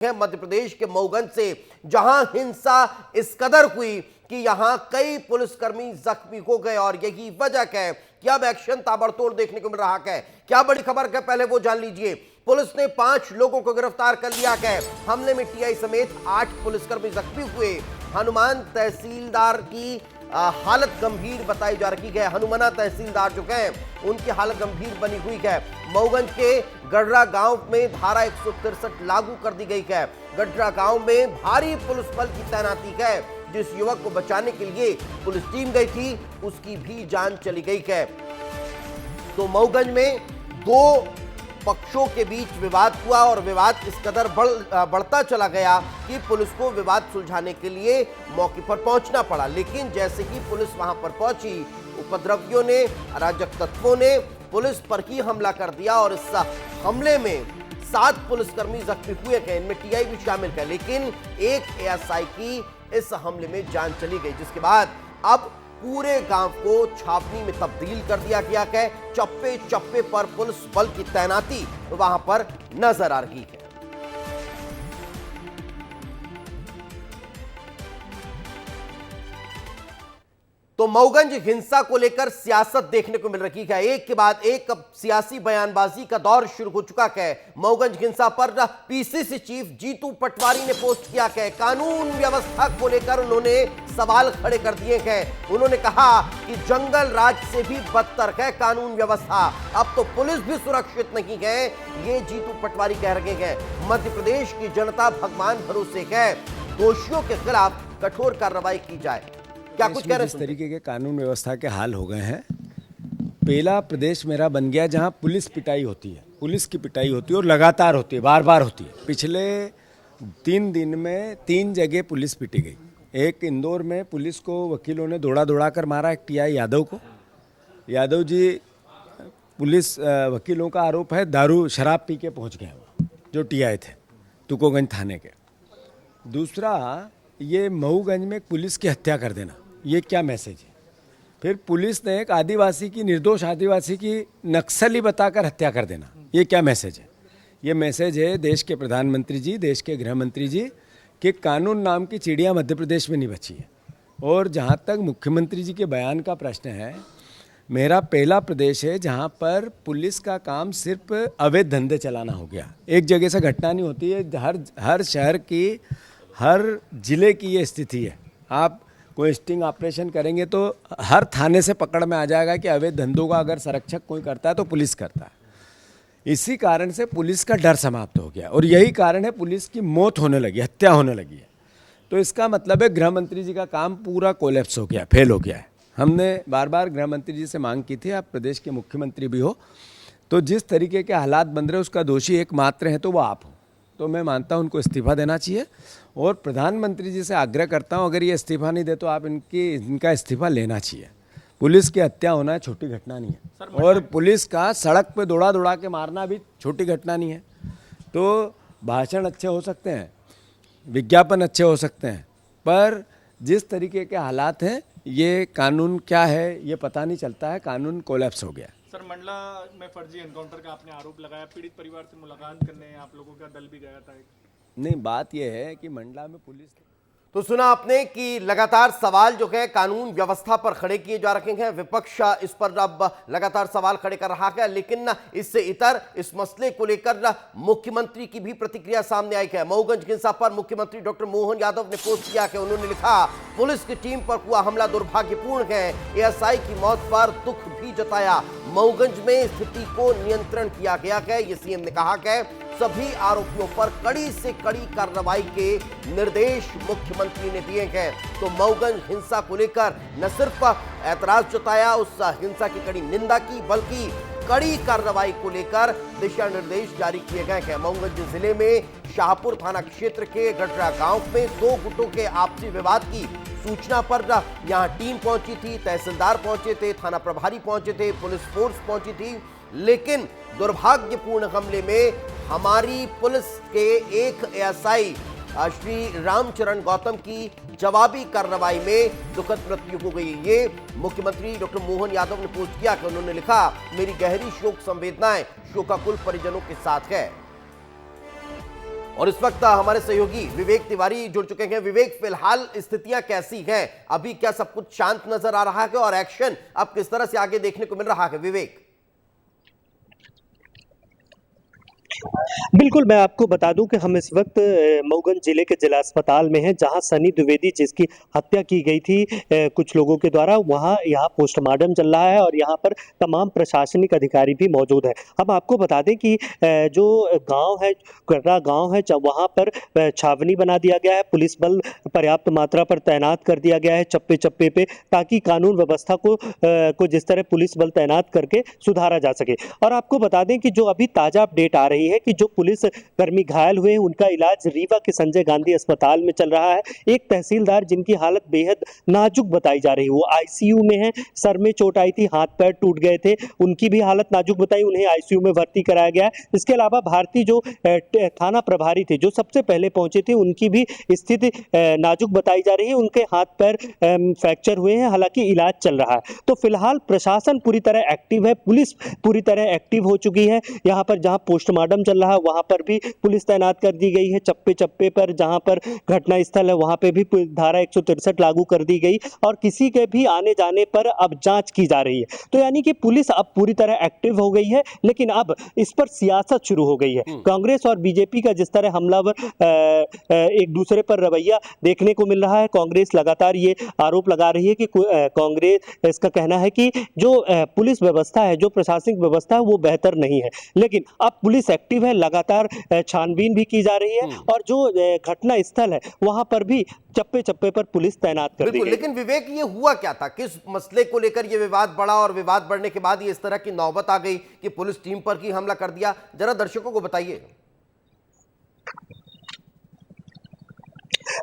है मध्य प्रदेश के मऊगंज से, जहां हिंसा इस कदर हुई कि यहां कई पुलिसकर्मी जख्मी हो गए। और यही वजह है कि अब एक्शन ताबड़तोड़ देखने को मिल रहा है। क्या बड़ी खबर है, पहले वो जान लीजिए। पुलिस ने 5 लोगों को गिरफ्तार कर लिया है। हमले में टीआई समेत 8 पुलिसकर्मी जख्मी हुए। हनुमान तहसीलदार की हालत गंभीर बताई जा रही है। हनुमाना तहसीलदार जो है उनकी हालत गंभीर बनी हुई है। मऊगंज के गडरा गांव में धारा 163 लागू कर दी गई है। गडरा गांव में भारी पुलिस बल की तैनाती है। जिस युवक को बचाने के लिए पुलिस टीम गई थी उसकी भी जान चली गई है। तो मऊगंज में 2 पक्षों के बीच विवाद हुआ और विवाद इस कदर बढ़ता चला गया कि पुलिस को विवाद सुलझाने के लिए मौके पर पहुंचना पड़ा। लेकिन जैसे ही पुलिस वहां पर पहुंची, उपद्रवियों ने, अराजक तत्वों ने पुलिस पर ही हमला कर दिया और इस हमले में 7 पुलिसकर्मी जख्मी हुए हैं। इनमें टीआई भी शामिल है। लेकिन एक एएसआई की इस हमले में जान चली गई, जिसके बाद अब पूरे गांव को छावनी में तब्दील कर दिया गया है। चप्पे चप्पे पर पुलिस बल की तैनाती वहां पर नजर आ रही है। तो मऊगंज हिंसा को लेकर सियासत देखने को मिल रही है। एक के बाद एक अब सियासी बयानबाजी का दौर शुरू हो चुका है। मऊगंज हिंसा पर पीसीसी चीफ जीतू पटवारी ने पोस्ट किया है। कानून व्यवस्था को लेकर उन्होंने सवाल खड़े कर दिए हैं। उन्होंने कहा कि जंगल राज से भी बदतर है कानून व्यवस्था, अब तो पुलिस भी सुरक्षित नहीं है, ये जीतू पटवारी कह रहे हैं। मध्य प्रदेश की जनता भगवान भरोसे है, दोषियों के खिलाफ कठोर कार्रवाई की जाए। क्या कुछ कह रहे हैं? जिस तरीके के कानून व्यवस्था के हाल हो गए हैं, पहला प्रदेश मेरा बन गया जहां पुलिस पिटाई होती है, पुलिस की पिटाई होती है और लगातार होती है, बार बार होती है। पिछले 3 दिन में 3 जगह पुलिस पिटी गई। एक इंदौर में पुलिस को वकीलों ने दौड़ा दौड़ा कर मारा, एक टीआई यादव को। यादव जी, पुलिस वकीलों का आरोप है दारू शराब पी के पहुँच गए वो जो टीआई थे तुकोगंज थाने के। दूसरा, ये मऊगंज में पुलिस की हत्या कर देना, ये क्या मैसेज है? फिर पुलिस ने एक आदिवासी की, निर्दोष आदिवासी की नक्सली बताकर हत्या कर देना, ये क्या मैसेज है? ये मैसेज है देश के प्रधानमंत्री जी, देश के गृह मंत्री जी कि कानून नाम की चिड़िया मध्य प्रदेश में नहीं बची है। और जहाँ तक मुख्यमंत्री जी के बयान का प्रश्न है, मेरा पहला प्रदेश है जहाँ पर पुलिस का काम सिर्फ अवैध धंधे चलाना हो गया। एक जगह से घटना नहीं होती है, हर शहर की, हर जिले की ये स्थिति है। आप कोई स्टिंग ऑपरेशन करेंगे तो हर थाने से पकड़ में आ जाएगा कि अवैध धंधों का अगर संरक्षक कोई करता है तो पुलिस करता है। इसी कारण से पुलिस का डर समाप्त हो गया और यही कारण है पुलिस की मौत होने लगी, हत्या होने लगी है। तो इसका मतलब है गृह मंत्री जी का काम पूरा कोलैप्स हो गया, फेल हो गया है। हमने बार बार गृह मंत्री जी से मांग की थी, आप प्रदेश के मुख्यमंत्री भी हो, तो जिस तरीके के हालात बन रहे उसका दोषी एकमात्र है तो वो आप हो। तो मैं मानता हूं उनको इस्तीफा देना चाहिए और प्रधानमंत्री जी से आग्रह करता हूं, अगर ये इस्तीफा नहीं दे तो आप इनका इस्तीफा लेना चाहिए। पुलिस की हत्या होना छोटी घटना नहीं है और पुलिस का सड़क पे दौड़ा दौड़ा के मारना भी छोटी घटना नहीं है। तो भाषण अच्छे हो सकते हैं, विज्ञापन अच्छे हो सकते हैं, पर जिस तरीके के हालात हैं, ये कानून क्या है ये पता नहीं चलता है। कानून कोलैप्स हो गया। सर, मंडला में फर्जी एनकाउंटर का आपने आरोप लगाया, पीड़ित परिवार से मुलाकात करने आप लोगों का दल भी गया था। नहीं, बात यह है कि मंडला में पुलिस, तो सुना आपने कि लगातार सवाल जो है कानून व्यवस्था पर खड़े किए जा रहे हैं। विपक्ष इस पर अब लगातार सवाल खड़े कर रहा है, लेकिन इससे इतर इस मसले को लेकर मुख्यमंत्री की भी प्रतिक्रिया सामने आई है। मऊगंज हिंसा पर मुख्यमंत्री डॉक्टर मोहन यादव ने पोस्ट किया है। उन्होंने लिखा, पुलिस की टीम पर हुआ हमला दुर्भाग्यपूर्ण है, एएसआई की मौत पर दुख भी जताया। मऊगंज में स्थिति को नियंत्रण किया गया है, ये सीएम ने कहा है। सभी आरोपियों पर कड़ी से कड़ी कार्रवाई के निर्देश मुख्यमंत्री ने दिए हैं। तो मऊगंज हिंसा को लेकर न सिर्फ ऐतराज जताया, उस हिंसा की कड़ी निंदा की, बल्कि कड़ी कार्रवाई को लेकर दिशा निर्देश जारी किए गए हैं। मऊगंज जिले में शाहपुर थाना क्षेत्र के गडरा गांव में 2 गुटों के आपसी विवाद की सूचना पर यहां टीम पहुंची थी, तहसीलदार पहुंचे थे, थाना प्रभारी पहुंचे थे, पुलिस फोर्स पहुंची थी। लेकिन दुर्भाग्यपूर्ण हमले में हमारी पुलिस के एक एएसआई श्री रामचरण गौतम की जवाबी कार्रवाई में दुखद मृत्यु हो गई। ये मुख्यमंत्री डॉक्टर मोहन यादव ने पोस्ट किया कि उन्होंने लिखा, मेरी गहरी शोक संवेदनाएं शोकाकुल परिजनों के साथ है। और इस वक्त हमारे सहयोगी विवेक तिवारी जुड़ चुके हैं। विवेक, फिलहाल स्थितियां कैसी हैं? अभी क्या सब कुछ शांत नजर आ रहा है और एक्शन अब किस तरह से आगे देखने को मिल रहा है? विवेक। बिल्कुल, मैं आपको बता दूं कि हम इस वक्त मऊगंज जिले के जिला अस्पताल में हैं, जहां सनी द्विवेदी जिसकी हत्या की गई थी कुछ लोगों के द्वारा, यहाँ पोस्टमार्टम चल रहा है और यहाँ पर तमाम प्रशासनिक अधिकारी भी मौजूद हैं। हम आपको बता दें कि जो गांव है, कर्रा गांव है, वहाँ पर छावनी बना दिया गया है, पुलिस बल पर्याप्त मात्रा पर तैनात कर दिया गया है चप्पे चप्पे पे, ताकि कानून व्यवस्था को जिस तरह पुलिस बल तैनात करके सुधारा जा सके। और आपको बता दें कि जो अभी ताज़ा अपडेट आ रही है कि जो पुलिस कर्मी घायल हुए, उनका इलाज रीवा के संजय गांधी अस्पताल में चल रहा है। एक तहसीलदार जिनकी हालत बेहद नाजुक बताई जा रही है, वो आईसीयू में है, सर में चोट आई थी, हाथ पैर टूट गए थे, उनकी भी हालत नाजुक बताई, उन्हें आईसीयू में भर्ती कराया गया है। इसके अलावा भारतीय जो थाना प्रभारी थे, जो सबसे पहले पहुंचे थे, उनकी भी स्थिति नाजुक बताई जा रही है, उनके हाथ पैर फ्रैक्चर हुए हैं, हालांकि इलाज चल रहा है। तो फिलहाल प्रशासन पूरी तरह एक्टिव है, पुलिस पूरी तरह एक्टिव हो चुकी है। यहाँ पर जहाँ पोस्टमार्टम चल रहा है वहां पर भी पुलिस तैनात कर दी गई है, चप्पे चप्पे पर जहां पर घटना स्थल है वहां पे भी धारा 163 लागू कर दी गई और किसी के भी आने जाने पर अब जांच की जा रही है। तो यानी कि पुलिस अब पूरी तरह एक्टिव हो गई है, लेकिन अब इस पर सियासत शुरू हो गई है। कांग्रेस और बीजेपी का जिस तरह हमलावर एक दूसरे पर रवैया देखने को मिल रहा है, कांग्रेस लगातार ये आरोप लगा रही है कि कांग्रेस, इसका कहना है कि जो पुलिस व्यवस्था है, जो प्रशासनिक व्यवस्था है, वो बेहतर नहीं है। लेकिन अब पुलिस एक्टिव है, लगातार छानबीन भी की जा रही है और जो घटना स्थल है वहां पर भी चप्पे चप्पे पर पुलिस तैनात कर दी गई। लेकिन विवेक, ये हुआ क्या था? किस मसले को लेकर ये विवाद बढ़ा और विवाद बढ़ने के बाद ये इस तरह की नौबत आ गई कि पुलिस टीम पर ही हमला कर दिया? जरा दर्शकों को बताइए।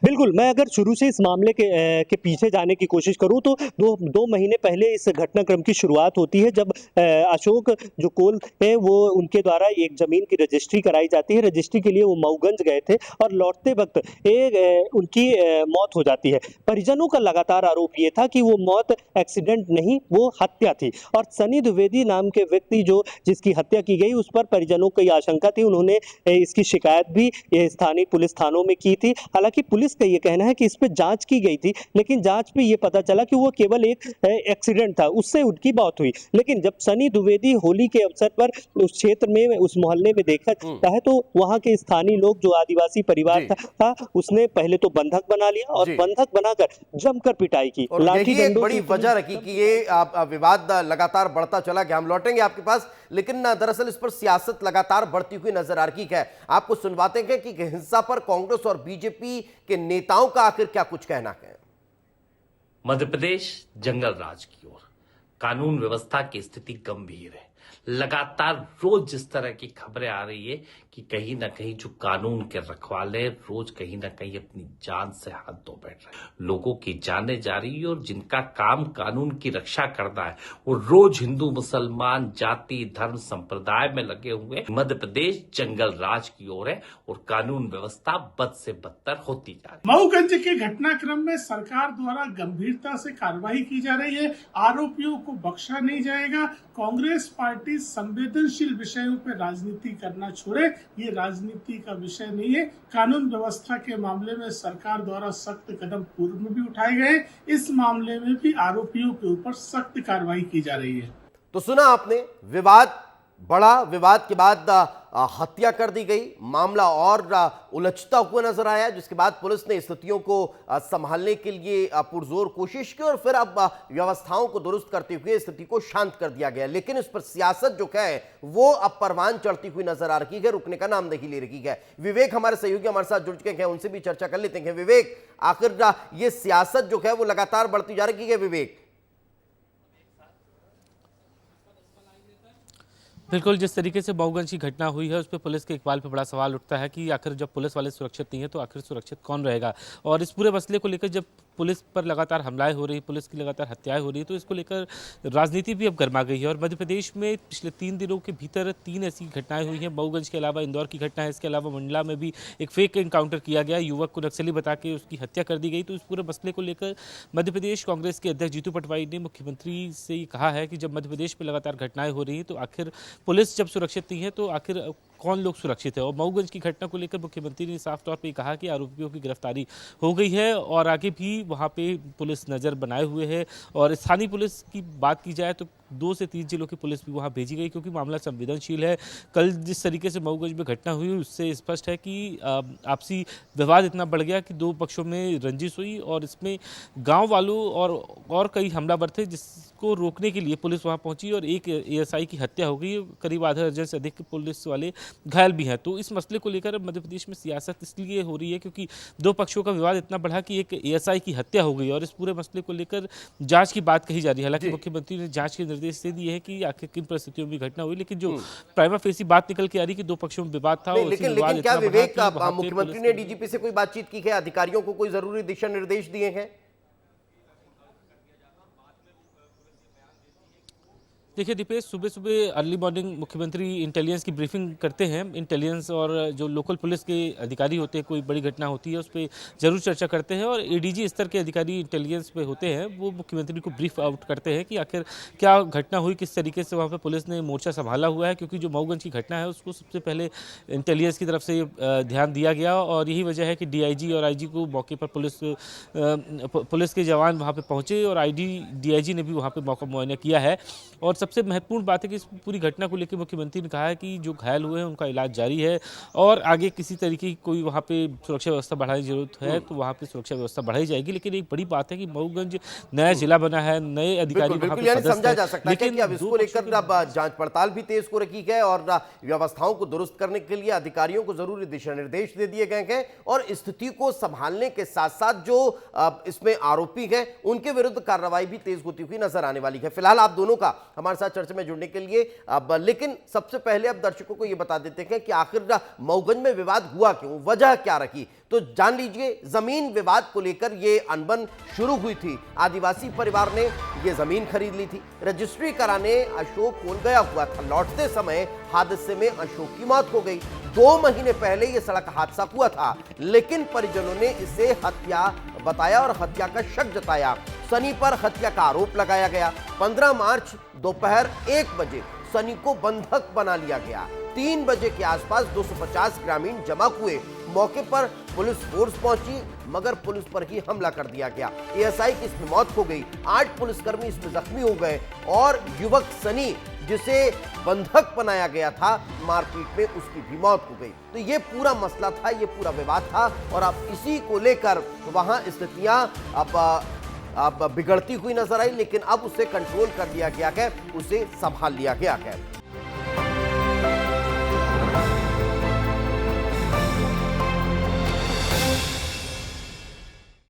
बिल्कुल, मैं अगर शुरू से इस मामले के पीछे जाने की कोशिश करूं तो दो महीने पहले इस घटनाक्रम की शुरुआत होती है, जब अशोक जो कोल है वो उनके द्वारा एक जमीन की रजिस्ट्री कराई जाती है। रजिस्ट्री के लिए वो मऊगंज गए थे और लौटते वक्त उनकी मौत हो जाती है। परिजनों का लगातार आरोप ये था कि वो मौत एक्सीडेंट नहीं, वो हत्या थी। और सनी द्विवेदी नाम के व्यक्ति जिसकी हत्या की गई, उस पर परिजनों को आशंका थी, उन्होंने इसकी शिकायत भी स्थानीय पुलिस थानों में की थी। हालांकि पुलिस का ये कहना है कि इस पे जांच की गई थी, लेकिन जांच में ये पता चला कि वो केवल एक एक्सीडेंट था, उससे उनकी मौत हुई। लेकिन जब सनी द्विवेदी होली के अवसर पर उस क्षेत्र में, उस मोहल्ले में देखा जाता है, तो वहां के स्थानीय लोग, जो आदिवासी परिवार था, उसने पहले तो बंधक बना लिया और बंधक बनाकर जमकर पिटाई की, लाठी डंडों। बड़ी वजह रखी कि ये विवाद लगातार बढ़ता चला गया। हम लौटेंगे आपके पास, लेकिन दरअसल इस पर सियासत लगातार बढ़ती हुई नजर आ रही है। आपको सुनवाते हैं कि हिंसा पर कांग्रेस और बीजेपी के नेताओं का आखिर क्या कुछ कहना है। मध्य प्रदेश जंगल राज की ओर, कानून व्यवस्था की स्थिति गंभीर है। लगातार रोज जिस तरह की खबरें आ रही है कि कहीं ना कहीं जो कानून के रखवाले रोज कहीं ना कहीं अपनी जान से हाथ धो बैठ रहे हैं, लोगों की जानें जा रही है और जिनका काम कानून की रक्षा करना है वो रोज हिंदू मुसलमान जाति धर्म संप्रदाय में लगे हुए। मध्य प्रदेश जंगल राज की ओर है और कानून व्यवस्था बद से बदतर होती जा रही है। मऊगंज के घटनाक्रम में सरकार द्वारा गंभीरता से कार्रवाई की जा रही है, आरोपियों को बख्शा नहीं जाएगा। कांग्रेस पार्टी संवेदनशील विषयों पर राजनीति करना छोड़े, ये राजनीति का विषय नहीं है। कानून व्यवस्था के मामले में सरकार द्वारा सख्त कदम पूर्व में भी उठाए गए, इस मामले में भी आरोपियों के ऊपर सख्त कार्रवाई की जा रही है। तो सुना आपने, विवाद बढ़ा, विवाद के बाद हत्या कर दी गई, मामला और उलझता हुआ नजर आया, जिसके बाद पुलिस ने स्थितियों को संभालने के लिए पुरजोर कोशिश की और फिर अब व्यवस्थाओं को दुरुस्त करते हुए स्थिति को शांत कर दिया गया। लेकिन इस पर सियासत जो है वो अब परवान चढ़ती हुई नजर आ रही है, रुकने का नाम नहीं ले रही है। विवेक हमारे सहयोगी हमारे साथ जुड़ चुके हैं, उनसे भी चर्चा कर लेते हैं। विवेक, आखिर ये सियासत जो है वो लगातार बढ़ती जा रही है। विवेक, बिल्कुल, जिस तरीके से मऊगंज की घटना हुई है उस पर पुलिस के इकबाल पे बड़ा सवाल उठता है कि आखिर जब पुलिस वाले सुरक्षित नहीं है तो आखिर सुरक्षित कौन रहेगा। और इस पूरे मसले को लेकर जब पुलिस पर लगातार हमलाएं हो रही, पुलिस की लगातार हत्याएं हो रही, तो इसको लेकर राजनीति भी अब गर्मा गई है। और मध्य प्रदेश में पिछले 3 दिनों के भीतर 3 ऐसी घटनाएं हुई हैं। मऊगंज के अलावा इंदौर की घटना है, इसके अलावा मंडला में भी एक फेक एनकाउंटर किया गया, युवक को नक्सली बता के उसकी हत्या कर दी गई। तो इस पूरे मसले को लेकर मध्य प्रदेश कांग्रेस के अध्यक्ष जीतू पटवारी ने मुख्यमंत्री से ये कहा है कि जब मध्य प्रदेश में लगातार घटनाएं हो रही हैं तो आखिर पुलिस जब सुरक्षित नहीं है तो आखिर कौन लोग सुरक्षित है। और मऊगंज की घटना को लेकर मुख्यमंत्री ने साफ तौर पे कहा कि आरोपियों की गिरफ्तारी हो गई है और आगे भी वहां पे पुलिस नज़र बनाए हुए है। और स्थानीय पुलिस की बात की जाए तो 2 से 3 जिलों की पुलिस भी वहां भेजी गई, क्योंकि मामला संवेदनशील है। कल जिस तरीके से मऊगंज में घटना हुई उससे स्पष्ट है कि आपसी विवाद इतना बढ़ गया कि 2 पक्षों में रंजिश हुई और इसमें गांव वालों और कई हमलावर थे, जिसको रोकने के लिए पुलिस वहां पहुंची और एक एएसआई की हत्या हो गई। करीब आधा दर्जन से अधिक पुलिस वाले घायल भी हैं। तो इस मसले को लेकर मध्य प्रदेश में सियासत इसलिए हो रही है क्योंकि 2 पक्षों का विवाद इतना बढ़ा कि एक एएसआई की हत्या हो गई और इस पूरे मसले को लेकर जांच की बात कही जा रही है। हालांकि मुख्यमंत्री ने जांच के निर्देश दे दिए हैं कि आखिर किन परिस्थितियों में घटना हुई, लेकिन जो प्राइमा फेसी बात निकल के आ रही कि 2 पक्षों में विवाद था। लेकिन क्या विवेक मुख्यमंत्री ने डीजीपी से कोई बातचीत की है, अधिकारियों को कोई जरूरी दिशा निर्देश दिए हैं? देखिए दीपेश, सुबह सुबह अर्ली मॉर्निंग मुख्यमंत्री इंटेलिजेंस की ब्रीफिंग करते हैं। इंटेलिजेंस और जो लोकल पुलिस के अधिकारी होते हैं, कोई बड़ी घटना होती है उस पर जरूर चर्चा करते हैं और एडीजी स्तर के अधिकारी इंटेलिजेंस पे होते हैं, वो मुख्यमंत्री को ब्रीफ आउट करते हैं कि आखिर क्या घटना हुई, किस तरीके से वहाँ पर पुलिस ने मोर्चा संभाला हुआ है। क्योंकि जो मऊगंज की घटना है उसको सबसे पहले इंटेलिजेंस की तरफ से ध्यान दिया गया और यही वजह है कि डीआईजी और आईजी को मौके पर पुलिस के जवान वहाँ पर पहुँचे और डीआईजी ने भी वहाँ पर मौका मुआयना किया है। और सबसे महत्वपूर्ण बात है कि इस पूरी घटना को लेकर मुख्यमंत्री ने कहा है कि जो घायल हुए हैं उनका इलाज जारी है और आगे किसी तरीके की कोई वहाँ पे सुरक्षा व्यवस्था बढ़ाने की जरूरत है तो वहाँ पे सुरक्षा व्यवस्था बढ़ाई जाएगी। लेकिन एक बड़ी बात है कि मऊगंज नया जिला बना है, नए अधिकारी वहाँ पे समझा जा सकता है कि अब इसको लेकर जांच पड़ताल भी तेज को रखी गई और व्यवस्थाओं को दुरुस्त करने के लिए अधिकारियों को जरूरी दिशा निर्देश दे दिए गए हैं और स्थिति को संभालने के साथ साथ जो इसमें आरोपी हैं उनके विरुद्ध कार्रवाई भी तेज होती हुई नजर आने वाली है। फिलहाल आप दोनों का हमारे साथ चर्चा में जुड़ने के लिए लेकिन सबसे पहले अब दर्शकों को यह बता देते हैं कि आखिर मऊगंज में विवाद हुआ क्यों, वजह क्या रखी। तो जान लीजिए, जमीन विवाद को लेकर यह अनबन शुरू हुई थी। आदिवासी परिवार ने यह जमीन खरीद ली थी, रजिस्ट्री कराने अशोक कोल गया हुआ था। लौटते समय हादसे में अशोक की मौत हो गई। 2 महीने पहले यह सड़क हादसा हुआ था, लेकिन परिजनों ने इसे हत्या बताया और हत्या का शक जताया। सनी पर हत्या का आरोप लगाया गया। 15 मार्च दोपहर 1 बजे सनी को बंधक बना लिया गया। 3 बजे के आसपास 250 ग्रामीण जमा हुए। मौके पर पुलिस फोर्स पहुंची मगर पुलिस पर ही हमला कर दिया गया। एएसआई की इसमें मौत हो गई। 8 पुलिसकर्मी इसमें जख्मी हो गए और युवक सनी जिसे बंधक बनाया गया था मारपीट में उसकी भी मौत हो गई। तो ये पूरा मसला था, ये पूरा विवाद था और अब इसी को लेकर वहां स्थितियां अब बिगड़ती हुई नजर आई, लेकिन अब उसे कंट्रोल कर लिया गया है, उसे संभाल लिया गया है।